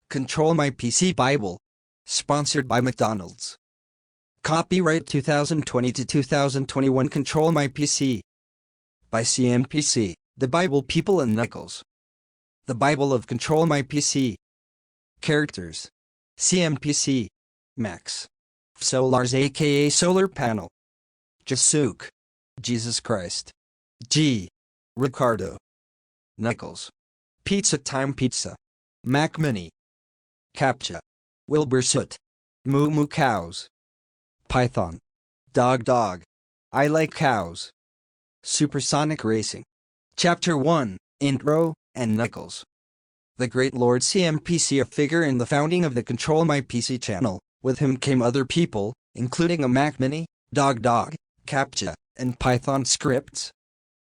Control My PC Bible. Sponsored by McDonald's. Copyright 2020 to 2021 Control My PC. By CMPC, The Bible People and Knuckles. The Bible of Control My PC. Characters. CMPC. Max. Solars aka Solar Panel. Jasuk. Jesus Christ. G. Ricardo. Knuckles. Pizza Time Pizza. Mac Mini. Captcha. Wilbur Soot. Moo Moo Cows. Python. Dog Dog. I Like Cows. Supersonic Racing. Chapter 1, Intro, and Knuckles. The great Lord CMPC, a figure in the founding of the Control My PC channel. With him came other people, including a Mac Mini, Dog Dog, Captcha, and Python scripts.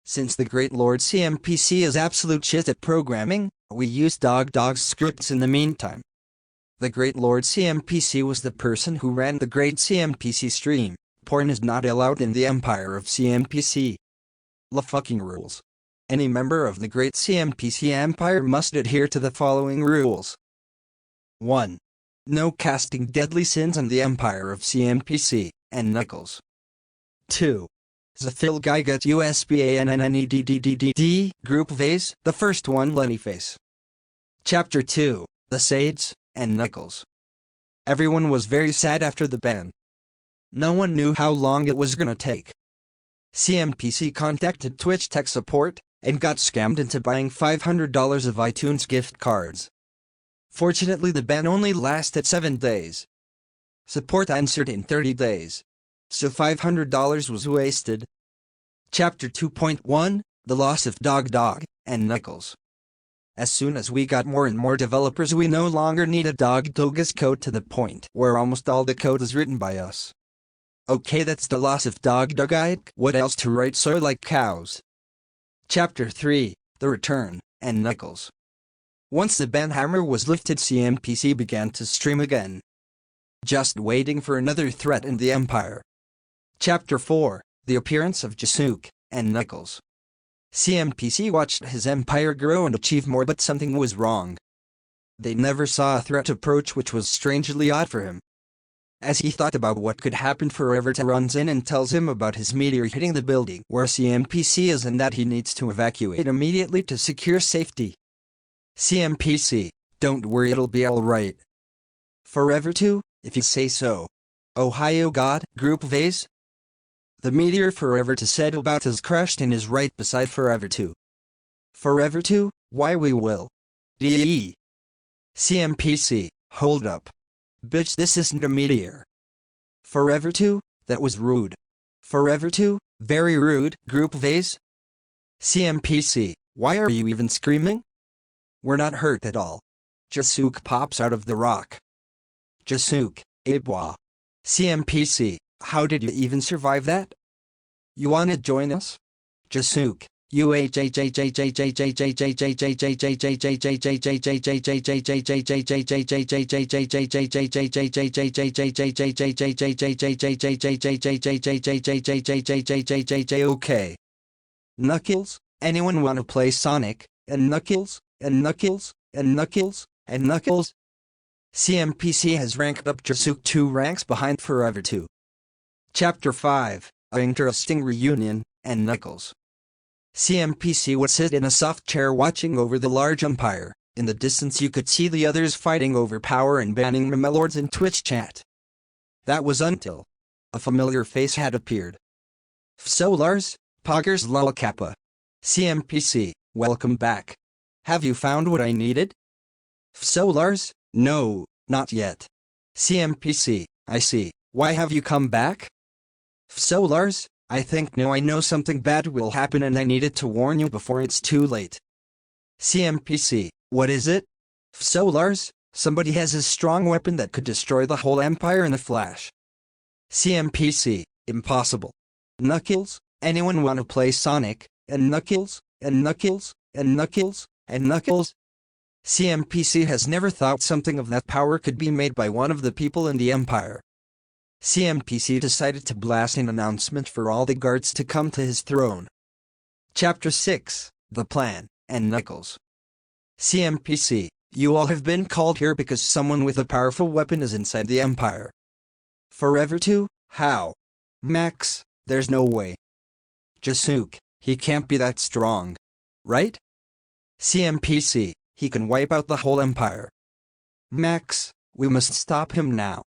Since the great Lord CMPC is absolute shit at programming, we use Dog Dog's scripts in the meantime. The great Lord CMPC was the person who ran the great CMPC stream. Porn is not allowed in the empire of CMPC. La fucking rules. Any member of the great CMPC empire must adhere to the following rules. 1. No casting deadly sins on the empire of CMPC, and Knuckles. 2. Zaphil Guy Get USBANNNEDDDD Group Vase, the first one Lenny Face. Chapter 2, The Sades, and Knuckles. Everyone was very sad after the ban. No one knew how long it was gonna take. CMPC contacted Twitch tech support, and got scammed into buying $500 of iTunes gift cards. Fortunately, the ban only lasted 7 days. Support answered in 30 days. So $500 was wasted. Chapter 2.1, The Loss of Dog Dog, and Knuckles. As soon as we got more and more developers, we no longer needed Dog Dog's code to the point where almost all the code is written by us. Okay, that's the loss of Dog Dog. What else to write? So like cows. Chapter 3, The Return, and Knuckles. Once the ban hammer was lifted, CMPC began to stream again. Just waiting for another threat in the empire. Chapter 4, The Appearance of Jasuk, and Knuckles. CMPC watched his empire grow and achieve more, but something was wrong. They never saw a threat approach, which was strangely odd for him. As he thought about what could happen, Forever runs in and tells him about his meteor hitting the building where CMPC is and that he needs to evacuate immediately to secure safety. CMPC, don't worry, it'll be alright. Forever 2, if you say so. Ohio God, Group Vase. The meteor Forever 2 said about has crashed and is right beside Forever 2. Forever 2, why we will. DE. CMPC, hold up. Bitch, this isn't a meteor. Forever 2, that was rude. Forever 2, very rude, Group Vase. CMPC, why are you even screaming? We're not hurt at all. Jasuk pops out of the rock. Jasuk, Abwa. CMPC, how did you even survive that? You wanna join us? Jasuk, okay. Knuckles, anyone wanna play Sonic, and Knuckles, and Knuckles, and Knuckles, and Knuckles? CMPC has ranked up Jasuk 2 ranks behind Forever 2. Chapter 5, An Interesting Reunion, and Knuckles. CMPC would sit in a soft chair watching over the large empire. In the distance you could see the others fighting over power and banning memelords in Twitch chat. That was until a familiar face had appeared. Solars, Poggers Lolcappa. CMPC, welcome back. Have you found what I needed? Solars, no, not yet. CMPC, I see. Why have you come back? Solars, I think now I know something bad will happen and I needed to warn you before it's too late. CMPC, what is it? Solars, somebody has a strong weapon that could destroy the whole empire in a flash. CMPC, impossible. Knuckles, anyone wanna play Sonic, and Knuckles, and Knuckles, and Knuckles, and Knuckles? CMPC has never thought something of that power could be made by one of the people in the empire. CMPC decided to blast an announcement for all the guards to come to his throne. Chapter 6, The Plan, and Knuckles. CMPC, You all have been called here because someone with a powerful weapon is inside the Empire. Forever too? How? Max, there's no way. Jasuke, he can't be that strong. Right? CMPC, he can wipe out the whole Empire. Max, we must stop him now.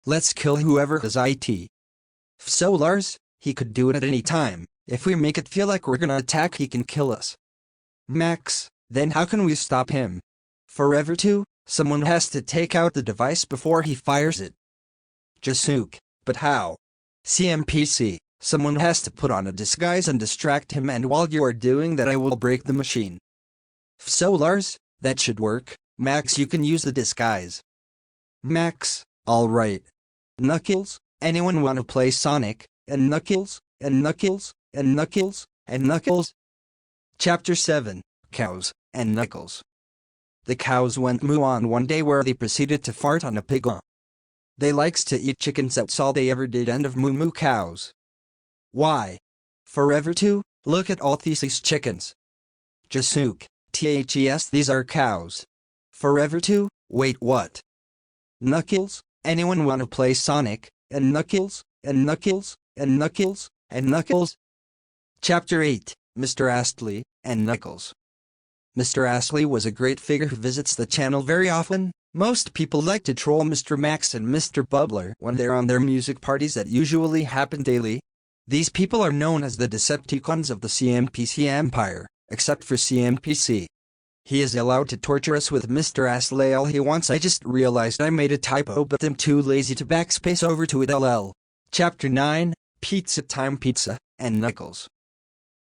Let's kill whoever is IT. So Lars, he could do it at any time. If we make it feel like we're gonna attack, he can kill us. Max, then how can we stop him? Forever too? Someone has to take out the device before he fires it. Jasuke, but how? CMPC, someone has to put on a disguise and distract him, and while you are doing that I will break the machine. So Lars, that should work. Max, you can use the disguise. Max, alright. Knuckles, anyone want to play Sonic, and Knuckles, and Knuckles, and Knuckles, and Knuckles? Chapter 7, Cows, and Knuckles. The cows went moo on one day where they proceeded to fart on a pig. They likes to eat chickens, that's all they ever did. End of moo moo cows. Why? Forever too? Look at all these chickens. Jasuke, THES, these are cows. Forever too? Wait, what? Knuckles, anyone want to play Sonic, and Knuckles, and Knuckles, and Knuckles, and Knuckles? Chapter 8, Mr. Astley, and Knuckles. Mr. Astley was a great figure who visits the channel very often. Most people like to troll Mr. Max and Mr. Bubbler when they're on their music parties that usually happen daily. These people are known as the Decepticons of the CMPC Empire, except for CMPC. He is allowed to torture us with Mr. Astley all he wants. I just realized I made a typo, but I'm too lazy to backspace over to it. LL. Chapter 9, Pizza Time Pizza, and Knuckles.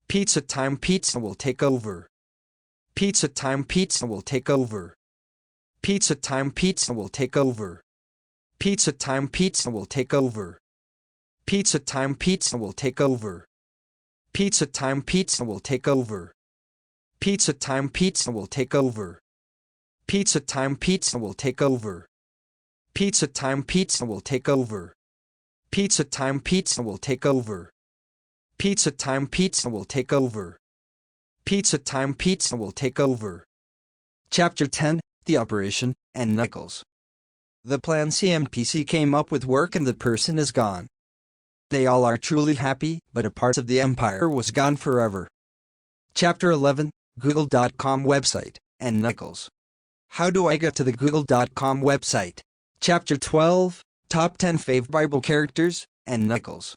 Pizza Time Pizza will take over. Pizza Time Pizza will take over. Pizza Time Pizza will take over. Pizza Time Pizza will take over. Pizza Time Pizza will take over. Pizza Time Pizza will take over. Pizza Time Pizza will take over. Pizza Time Pizza will take over. Pizza Time Pizza will take over. Pizza Time Pizza will take over. Pizza Time Pizza will take over. Pizza Time Pizza will take over. Chapter 10, The Operation, and Knuckles. The plan CMPC came up with work and the person is gone. They all are truly happy, but a part of the Empire was gone forever. Chapter 11, Google.com website, and Knuckles. How do I get to the Google.com website? Chapter 12, Top 10 Fave Bible Characters, and Knuckles.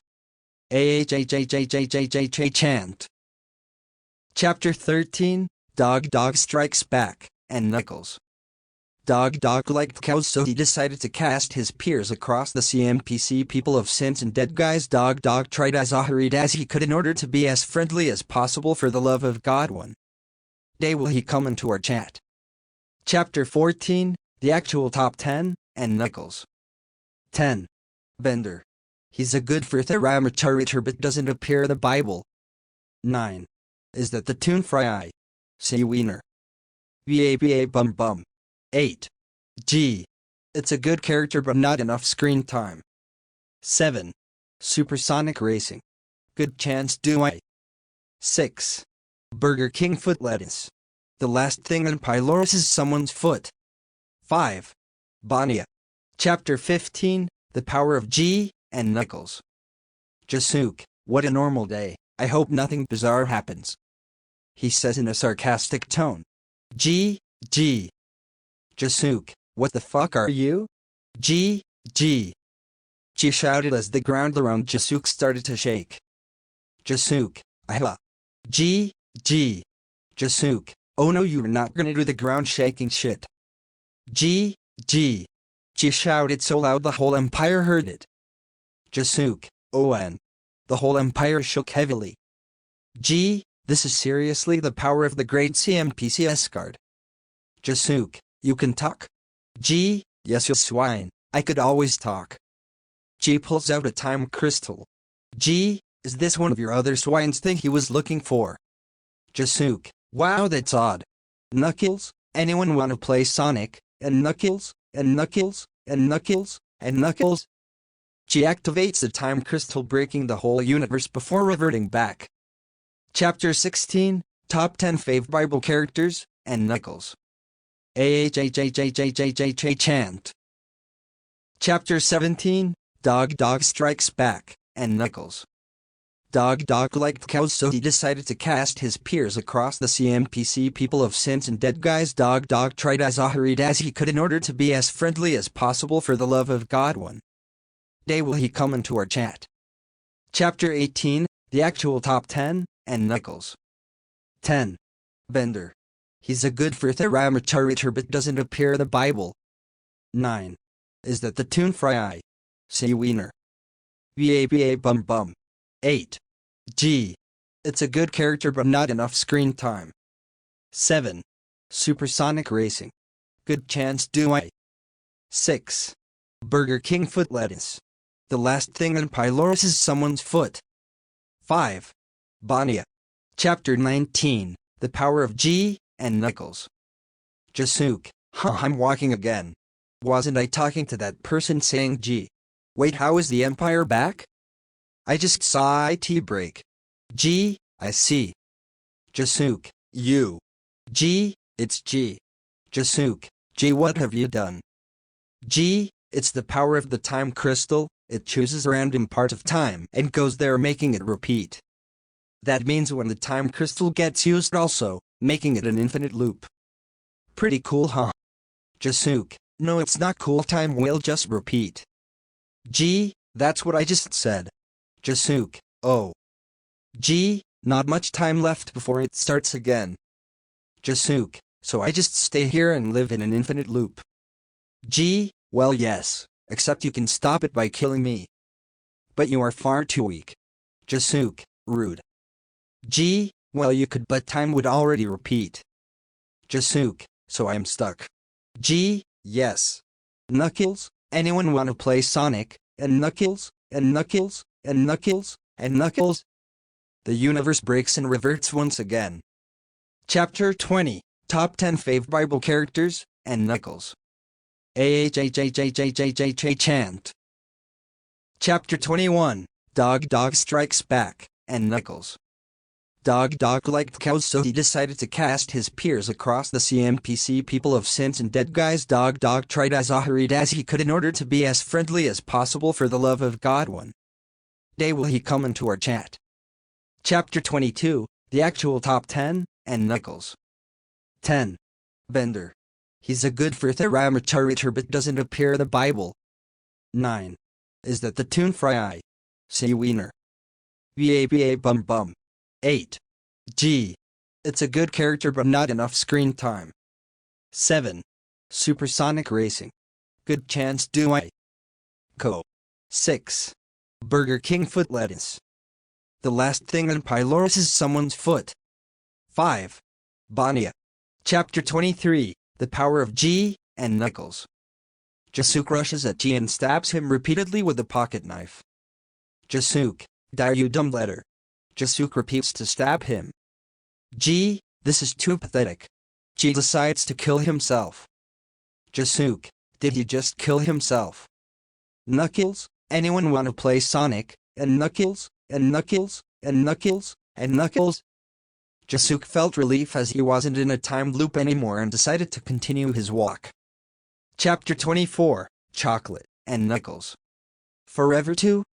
AHHHHHHH chant. Chapter 13, Dog Strikes Back, and Knuckles. Dog liked cows, so he decided to cast his peers across the CMPC people of Sins and Dead Guys. Dog tried as hard as he could in order to be as friendly as possible. For the love of God, one day will he come into our chat. Chapter 14, The Actual Top 10, and Knuckles. 10. Bender. He's a good for theramaturiter but doesn't appear in the Bible. 9. Is that the tune Fry? See Wiener. BABA bum bum. 8. G. It's a good character but not enough screen time. 7. Supersonic Racing. Good chance do I. 6. Burger King foot lettuce. The last thing in pylorus is someone's foot. 5. Bonia. Chapter 15, The Power of G, and Knuckles. Jasuke, what a normal day, I hope nothing bizarre happens. He says in a sarcastic tone. G. Jasuke, what the fuck are you? G. G shouted as the ground around Jasuke started to shake. Jasuke, aha. G. Jasuke, oh no, you're not gonna do the ground shaking shit. G shouted so loud the whole Empire heard it. Jasuke, ON. The whole Empire shook heavily. G, this is seriously the power of the great CMPC Escard. Jasuke, you can talk? G, yes you swine, I could always talk. G pulls out a time crystal. G, is this one of your other swines thing he was looking for? Jasuke, wow that's odd. Knuckles, anyone want to play Sonic, and Knuckles, and Knuckles, and Knuckles, and Knuckles? G activates the time crystal, breaking the whole universe before reverting back. Chapter 16, Top 10 Fave Bible Characters, and Knuckles. chant. Chapter 17, Dog Strikes Back, and Knuckles. Dog liked cows, so he decided to cast his peers across the CMPC people of Sins and Dead Guys. Dog tried as hard as he could in order to be as friendly as possible for the love of God. One day will he come into our chat. Chapter 18, the actual top 10, and Knuckles. 10. Bender. He's a good for theramaturiter but doesn't appear in the Bible. 9. Is that the tune Fry? See Wiener. BABA bum bum. 8. G. It's a good character but not enough screen time. 7. Supersonic Racing. Good chance do I. 6. Burger King foot lettuce. The last thing on pylorus is someone's foot. 5. Banya. Chapter 19, the power of G, and Knuckles. Jasuke. I'm walking again. Wasn't I talking to that person saying G? Wait, how is the Empire back? I just saw IT break. G, I see. Jasuke, you. G, it's G. Jasuke, G, what have you done? G, it's the power of the time crystal. It chooses a random part of time and goes there, making it repeat. That means when the time crystal gets used also, making it an infinite loop. Pretty cool, huh? Jasuke, no, it's not cool, time will just repeat. G, that's what I just said. Jasuke, oh. G, not much time left before it starts again. Jasuke, so I just stay here and live in an infinite loop. G, well yes, except you can stop it by killing me. But you are far too weak. Jasuke, rude. G, well you could, but time would already repeat. Jasuke, so I am stuck. G, yes. Knuckles, anyone wanna play Sonic, and Knuckles, and Knuckles, and Knuckles, and Knuckles? The universe breaks and reverts once again. Chapter 20, Top 10 Fave Bible Characters, and Knuckles. chant. Chapter 21, Dog Strikes Back, and Knuckles. Dog liked cows, so he decided to cast his peers across the CMPC people of Sins and Dead Guys. Dog tried as hard as he could in order to be as friendly as possible for the love of God. One day will he come into our chat. Chapter 22, the actual top 10, and Knuckles. 10. Bender. He's a good for theramaturiter but doesn't appear in the Bible. 9. Is that the tune Fry? See Wiener. BABA bum bum. 8. G. It's a good character but not enough screen time. 7. Supersonic Racing. Good chance do I. Co. 6. Burger King foot lettuce. The last thing on pylorus is someone's foot. 5. Banya. Chapter 23, the power of G, and Knuckles. Jasuke rushes at G and stabs him repeatedly with a pocket knife. Jasuke, die you dumb letter. Jasuke repeats to stab him. G, this is too pathetic. G decides to kill himself. Jasuke, did he just kill himself? Knuckles, anyone wanna play Sonic, and Knuckles, and Knuckles, and Knuckles, and Knuckles? Jasuke felt relief as he wasn't in a time loop anymore and decided to continue his walk. Chapter 24, Chocolate, and Knuckles. Forever 2,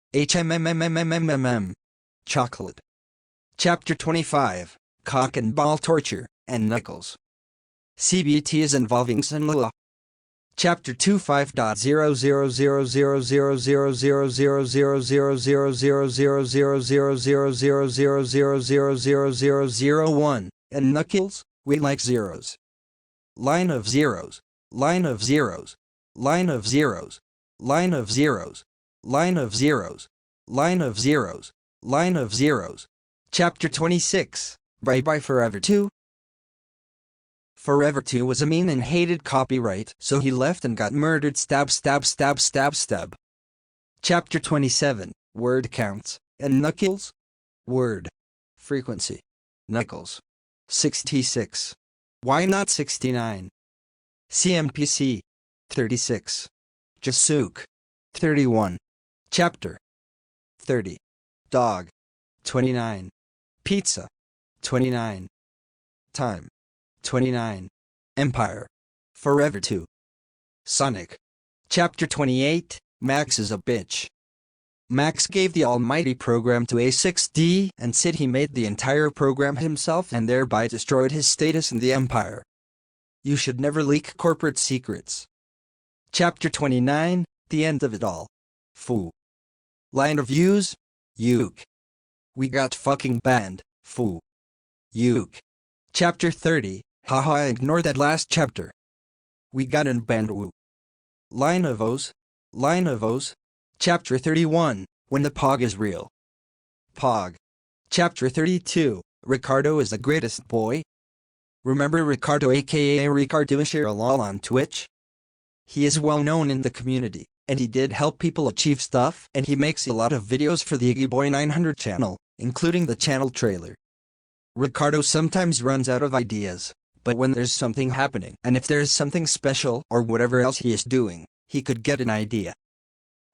Chocolate. Chapter 25, Cock and Ball Torture, and Knuckles. CBT is involving Sunla. Chapter 25.000000000000000000000000001, and Knuckles, we like zeros. Line of zeros, line of zeros, line of zeros, line of zeros, line of zeros, line of zeros, line of zeros. Chapter 26, Bye Bye Forever 2. Forever 2 was a mean and hated copyright, so he left and got murdered. Stab. Chapter 27, Word Counts, and Knuckles. Word. Frequency. Knuckles. 66. Why not 69? CMPC. 36. Jasuke. 31. Chapter. 30. Dog. 29. Pizza. 29. Time. 29. Empire. Forever 2. Sonic. Chapter 28, Max is a bitch. Max gave the almighty program to A6D and said he made the entire program himself and thereby destroyed his status in the empire. You should never leak corporate secrets. Chapter 29, the end of it all. Foo. Line of views? Uke. We got fucking banned. Foo. Uke. Chapter 30, haha, ignore that last chapter. We got unbanned. Woo. Line of O's. Line of O's. Chapter 31, when the Pog is real. Pog. Chapter 32, Ricardo is the greatest boy. Remember Ricardo aka Ricardo Shiralal on Twitch? He is well known in the community, and he did help people achieve stuff, and he makes a lot of videos for the Iggy Boy 900 channel, including the channel trailer. Ricardo sometimes runs out of ideas, but when there's something happening, and if there's something special or whatever else he is doing, he could get an idea.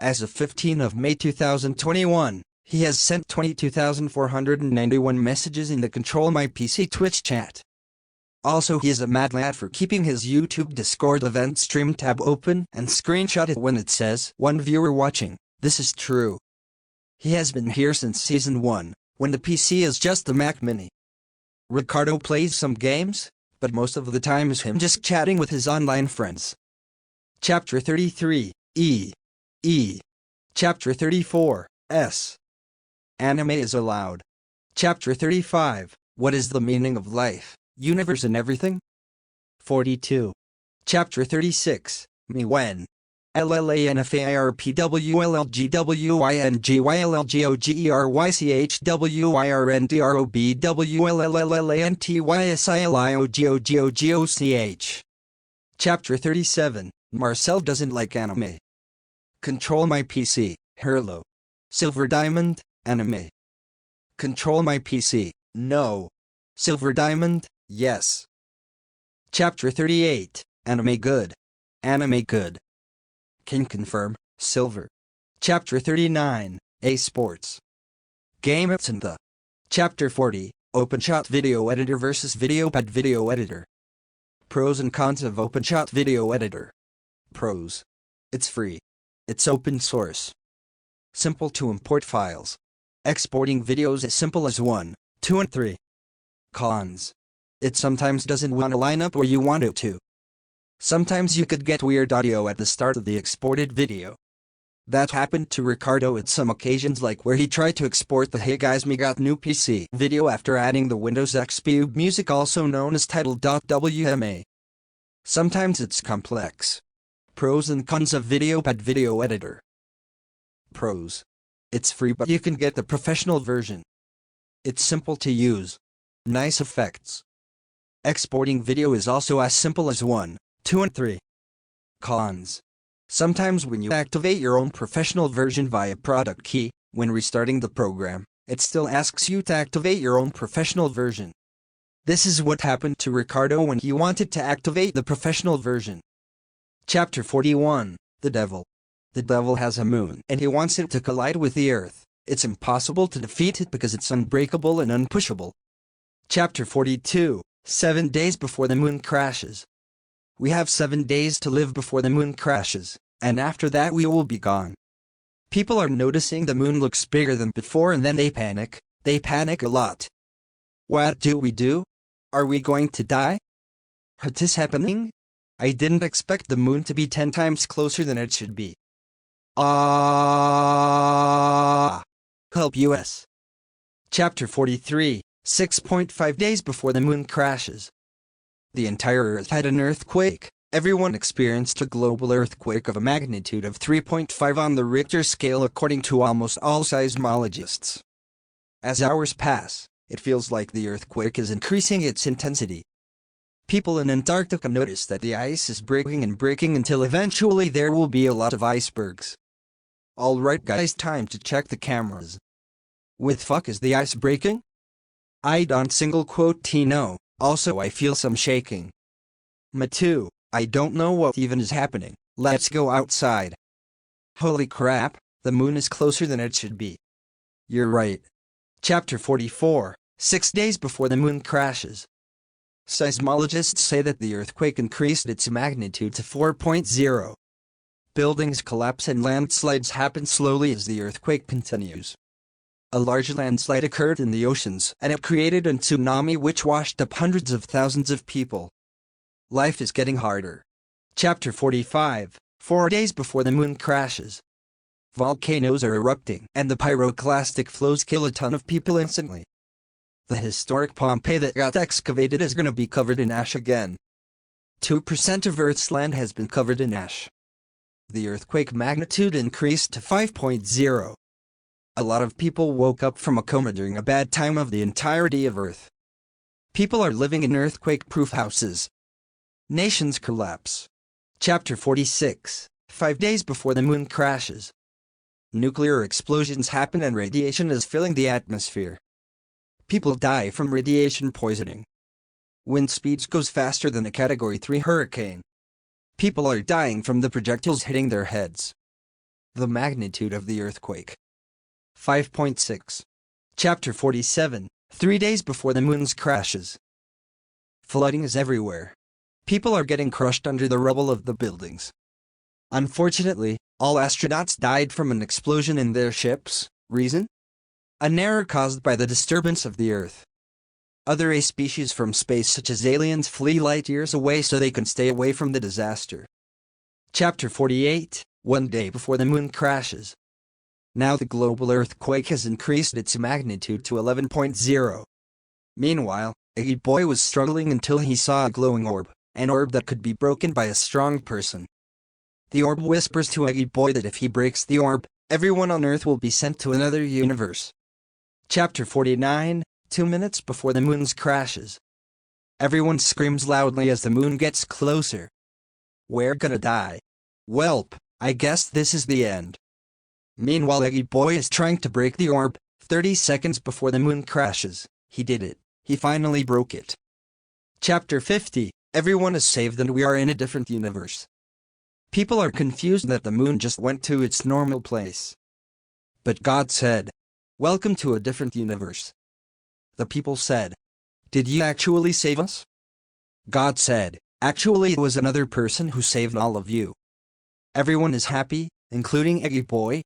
As of 15 of May 2021, he has sent 22,491 messages in the controlmypc Twitch chat. Also, he is a mad lad for keeping his YouTube Discord event stream tab open and screenshot it when it says 1 viewer watching. This is true. He has been here since Season 1, when the PC is just the Mac Mini. Ricardo plays some games, but most of the time is him just chatting with his online friends. Chapter 33, E. Chapter 34, S. Anime is allowed. Chapter 35, what is the meaning of life, universe and everything? 42. Chapter 36, me when. LLANFAIRPWLGWYNGYLLGOGRYCHWYLLANTYSILIOGOGOCH. Chapter 37, Marcel doesn't like anime. controlmypc, Herlo. Silver Diamond, anime. controlmypc, no. Silver Diamond, yes. Chapter 38, anime good. Anime good. Can confirm, silver. Chapter 39, A Sports. Game it's in the. Chapter 40, OpenShot Video Editor vs VideoPad Video Editor. Pros and cons of OpenShot Video Editor. Pros. It's free. It's open source. Simple to import files. Exporting videos as simple as 1, 2 and 3. Cons. It sometimes doesn't want to line up where you want it to. Sometimes you could get weird audio at the start of the exported video. That happened to Ricardo at some occasions, like where he tried to export the "Hey guys, me got new PC" video after adding the Windows XP music, also known as title.wma. Sometimes it's complex. Pros and cons of VideoPad Video Editor. Pros. It's free, but you can get the professional version. It's simple to use. Nice effects. Exporting video is also as simple as 1, 2 and 3. Cons. Sometimes when you activate your own professional version via product key, when restarting the program, it still asks you to activate your own professional version. This is what happened to Ricardo when he wanted to activate the professional version. Chapter 41, The Devil. The devil has a moon and he wants it to collide with the earth. It's impossible to defeat it because it's unbreakable and unpushable. Chapter 42, 7 days before the moon crashes. We have 7 days to live before the moon crashes, and after that we will be gone. People are noticing the moon looks bigger than before and then they panic. They panic a lot. What do we do? Are we going to die? What is happening? I didn't expect the moon to be 10 times closer than it should be. Help US. Chapter 43, 6.5 days before the moon crashes. The entire Earth had an earthquake. Everyone experienced a global earthquake of a magnitude of 3.5 on the Richter scale according to almost all seismologists. As hours pass, it feels like the earthquake is increasing its intensity. People in Antarctica notice that the ice is breaking and breaking until eventually there will be a lot of icebergs. Alright guys, time to check the cameras. With fuck is the ice breaking? I don't single quote know. Also I feel some shaking. Matu, I don't know what even is happening. Let's go outside. Holy crap, the moon is closer than it should be. You're right. Chapter 44, 6 days before the moon crashes. Seismologists say that the earthquake increased its magnitude to 4.0. Buildings collapse and landslides happen slowly as the earthquake continues. A large landslide occurred in the oceans, and it created a tsunami which washed up hundreds of thousands of people. Life is getting harder. Chapter 45, 4 days before the moon crashes. Volcanoes are erupting, and the pyroclastic flows kill a ton of people instantly. The historic Pompeii that got excavated is going to be covered in ash again. 2% of Earth's land has been covered in ash. The earthquake magnitude increased to 5.0. A lot of people woke up from a coma during a bad time of the entirety of Earth. People are living in earthquake-proof houses. Nations collapse. Chapter 46, 5 days before the moon crashes. Nuclear explosions happen and radiation is filling the atmosphere. People die from radiation poisoning. Wind speeds goes faster than a Category 3 hurricane. People are dying from the projectiles hitting their heads. The magnitude of the earthquake. 5.6. Chapter 47, 3 days before the moon crashes. Flooding is everywhere. People are getting crushed under the rubble of the buildings. Unfortunately, all astronauts died from an explosion in their ships. Reason? An error caused by the disturbance of the Earth. Other species from space such as aliens flee light years away so they can stay away from the disaster. Chapter 48, 1 day before the moon crashes. Now the global earthquake has increased its magnitude to 11.0. Meanwhile, Iggy Boy was struggling until he saw a glowing orb, an orb that could be broken by a strong person. The orb whispers to Iggy Boy that if he breaks the orb, everyone on Earth will be sent to another universe. Chapter 49, 2 minutes before the moon crashes. Everyone screams loudly as the moon gets closer. We're gonna die. Welp, I guess this is the end. Meanwhile, Iggy Boy is trying to break the orb. 30 seconds before the moon crashes. He did it. He finally broke it. Chapter 50, everyone is saved and we are in a different universe. People are confused that the moon just went to its normal place. But God said, "Welcome to a different universe." The people said, "Did you actually save us?" God said, "Actually it was another person who saved all of you." Everyone is happy, including Iggy Boy,